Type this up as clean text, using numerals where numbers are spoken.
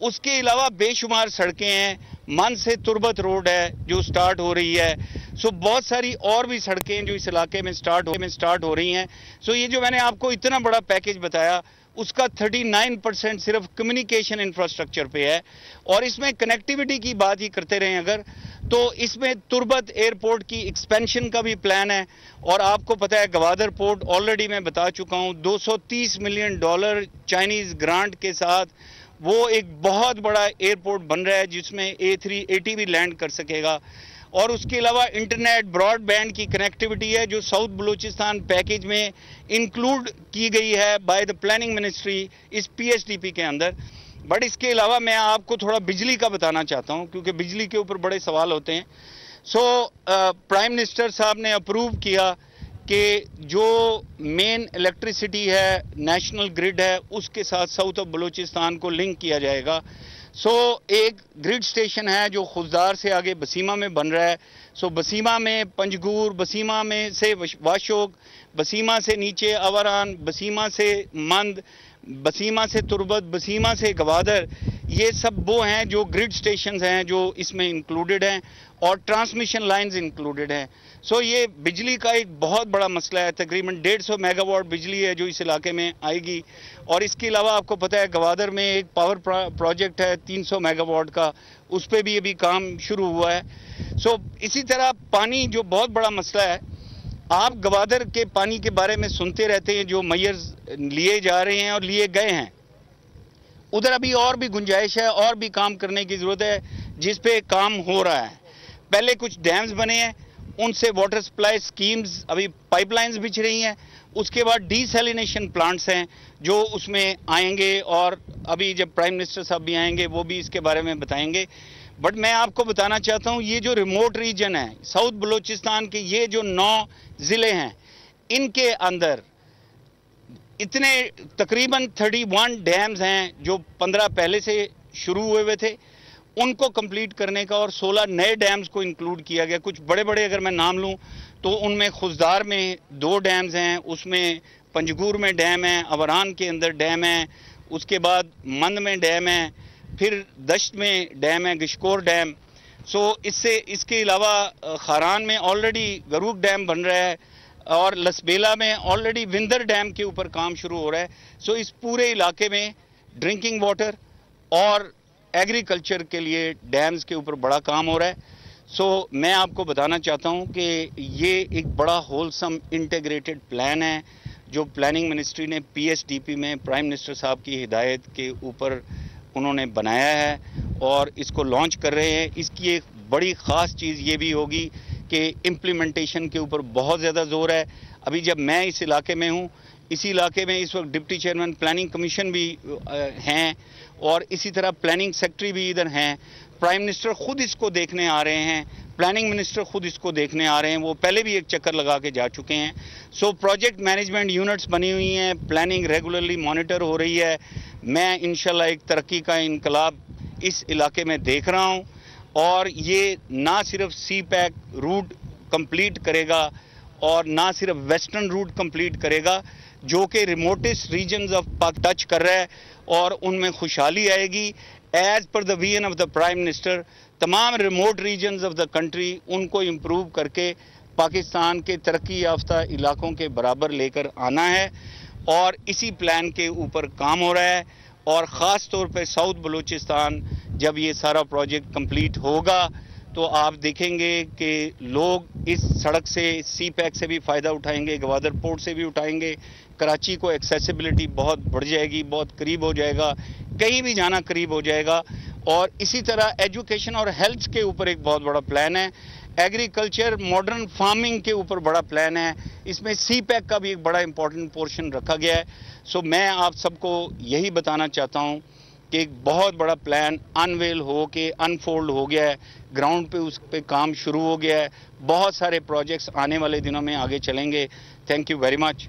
اس کے علاوہ بے شمار سڑکیں ہیں، من سے تربت روڈ ہے جو سٹارٹ ہو رہی ہے، سو بہت ساری اور بھی سڑکیں جو اس علاقے میں سٹارٹ ہو رہی ہیں. سو یہ جو میں نے آپ کو اتنا بڑا پیکج بتایا اس کا 39% صرف کمیونیکیشن انفراسٹرکچر پہ ہے. اور اس میں کنیکٹیوٹی کی بات ہی کرتے رہیں اگر تو اس میں تربت ایئرپورٹ کی ایکسپینشن کا بھی پلان ہے. اور آپ کو پتہ ہے گوادر پورٹ آلریڈی میں بتا چکا ہوں $230 ملین چائنیز گرانٹ کے ساتھ وہ ایک بہت بڑا ایئرپورٹ بن رہا ہے جس میں A380 بھی لینڈ کر سکے گا. اور اس کے علاوہ انٹرنیٹ براڈ بینڈ کی کنیکٹیوٹی ہے جو ساؤتھ بلوچستان پیکج میں انکلوڈ کی گئی ہے بائی دا پلاننگ منسٹری اس PSDP کے اندر. بٹ اس کے علاوہ میں آپ کو تھوڑا بجلی کا بتانا چاہتا ہوں کیونکہ بجلی کے اوپر بڑے سوال ہوتے ہیں. سو پرائم منسٹر صاحب نے اپروو کیا کہ جو مین الیکٹریسٹی ہے نیشنل گرڈ ہے اس کے ساتھ ساؤتھ آف بلوچستان کو لنک کیا جائے گا. سو ایک گرڈ سٹیشن ہے جو خزدار سے آگے بسیمہ میں بن رہا ہے. سو بسیمہ میں پنجگور، بسیمہ میں سے واشوک، بسیمہ سے نیچے اوران، بسیمہ سے مند، بسیمہ سے تربت، بسیمہ سے گوادر، یہ سب وہ ہیں جو گرڈ سٹیشنز ہیں جو اس میں انکلوڈڈ ہیں اور ٹرانسمیشن لائنز انکلوڈڈ ہیں. سو یہ بجلی کا ایک بہت بڑا مسئلہ ہے، تقریباً 150 میگا واٹ بجلی ہے جو اس علاقے میں آئے گی. اور اس کے علاوہ آپ کو پتہ ہے گوادر میں ایک پاور پروجیکٹ ہے 300 میگا واٹ کا، اس پہ بھی ابھی کام شروع ہوا ہے. سو اسی طرح پانی جو بہت بڑا مسئلہ ہے، آپ گوادر کے پانی کے بارے میں سنتے رہتے ہیں جو میئرز لیے جا رہے ہیں اور لیے گئے ہیں. ادھر ابھی اور بھی گنجائش ہے، اور بھی کام کرنے کی ضرورت ہے جس پہ کام ہو رہا ہے. پہلے کچھ ڈیمز بنے ہیں، ان سے واٹر سپلائی سکیمز ابھی پائپ لائنز بچھ رہی ہیں. اس کے بعد ڈی سیلینیشن پلانٹس ہیں جو اس میں آئیں گے اور ابھی جب پرائم منسٹر صاحب بھی آئیں گے وہ بھی اس کے بارے میں بتائیں گے. بٹ میں آپ کو بتانا چاہتا ہوں یہ جو ریموٹ ریجن ہے ساؤتھ بلوچستان کے، یہ جو 9 ضلع ہیں ان کے اندر اتنے تقریباً 31 ڈیمز ہیں جو 15 پہلے سے شروع ہوئے تھے ان کو کمپلیٹ کرنے کا، اور 16 نئے ڈیمز کو انکلوڈ کیا گیا. کچھ بڑے بڑے اگر میں نام لوں تو ان میں خزدار میں 2 ڈیمز ہیں، اس میں پنجگور میں ڈیم ہے، اوران کے اندر ڈیم ہے، اس کے بعد مند میں ڈیم ہے، پھر دشت میں ڈیم ہے، گشکور ڈیم. سو اس کے علاوہ خاران میں آلریڈی گروک ڈیم بن رہا ہے اور لسبیلا میں آلریڈی وندر ڈیم کے اوپر کام شروع ہو رہا ہے. سو اس پورے علاقے میں ڈرنکنگ واٹر اور ایگریکلچر کے لیے ڈیمز کے اوپر بڑا کام ہو رہا ہے. سو میں آپ کو بتانا چاہتا ہوں کہ یہ ایک بڑا ہولسم انٹیگریٹڈ پلان ہے جو پلاننگ منسٹری نے PSDP میں پرائم منسٹر صاحب کی ہدایت کے اوپر انہوں نے بنایا ہے اور اس کو لانچ کر رہے ہیں. اس کی ایک بڑی خاص چیز یہ بھی ہوگی کہ امپلیمنٹیشن کے اوپر بہت زیادہ زور ہے. ابھی جب میں اس علاقے میں ہوں، اسی علاقے میں اس وقت ڈپٹی چیئرمین پلاننگ کمیشن بھی ہیں اور اسی طرح پلاننگ سیکٹری بھی ادھر ہیں. پرائم منسٹر خود اس کو دیکھنے آ رہے ہیں، پلاننگ منسٹر خود اس کو دیکھنے آ رہے ہیں، وہ پہلے بھی ایک چکر لگا کے جا چکے ہیں. سو پروجیکٹ مینجمنٹ یونٹس بنی ہوئی ہیں، پلاننگ ریگولرلی مانیٹر ہو رہی ہے. میں انشاءاللہ ایک ترقی کا انقلاب اس علاقے میں دیکھ رہا ہوں اور یہ نہ صرف سی پیک روٹ کمپلیٹ کرے گا اور نہ صرف ویسٹرن روٹ کمپلیٹ کرے گا جو کہ remotest regions of Pak touch کر رہا ہے اور ان میں خوشحالی آئے گی. As per the vision of the prime minister تمام remote regions of the country ان کو امپروو کر کے پاکستان کے ترقی یافتہ علاقوں کے برابر لے کر آنا ہے اور اسی پلان کے اوپر کام ہو رہا ہے. اور خاص طور پہ ساؤتھ بلوچستان جب یہ سارا پروجیکٹ کمپلیٹ ہوگا تو آپ دیکھیں گے کہ لوگ اس سڑک سے سی پیک سے بھی فائدہ اٹھائیں گے، گوادر پورٹ سے بھی اٹھائیں گے. کراچی کو ایکسیسیبلٹی بہت بڑھ جائے گی، بہت قریب ہو جائے گا، کہیں بھی جانا قریب ہو جائے گا. اور اسی طرح ایجوکیشن اور ہیلتھ کے اوپر ایک بہت بڑا پلان ہے. ایگریکلچر ماڈرن فارمنگ کے اوپر بڑا پلان ہے. اس میں سی پیک کا بھی ایک بڑا امپورٹنٹ پورشن رکھا گیا ہے. سو میں آپ سب کو یہی بتانا چاہتا ہوں کہ ایک بہت بڑا پلان انویل ہو کے انفولڈ ہو گیا ہے، گراؤنڈ پہ اس پہ کام شروع ہو گیا ہے. بہت سارے پروجیکٹس آنے والے دنوں میں آگے چلیں گے. Thank you very much.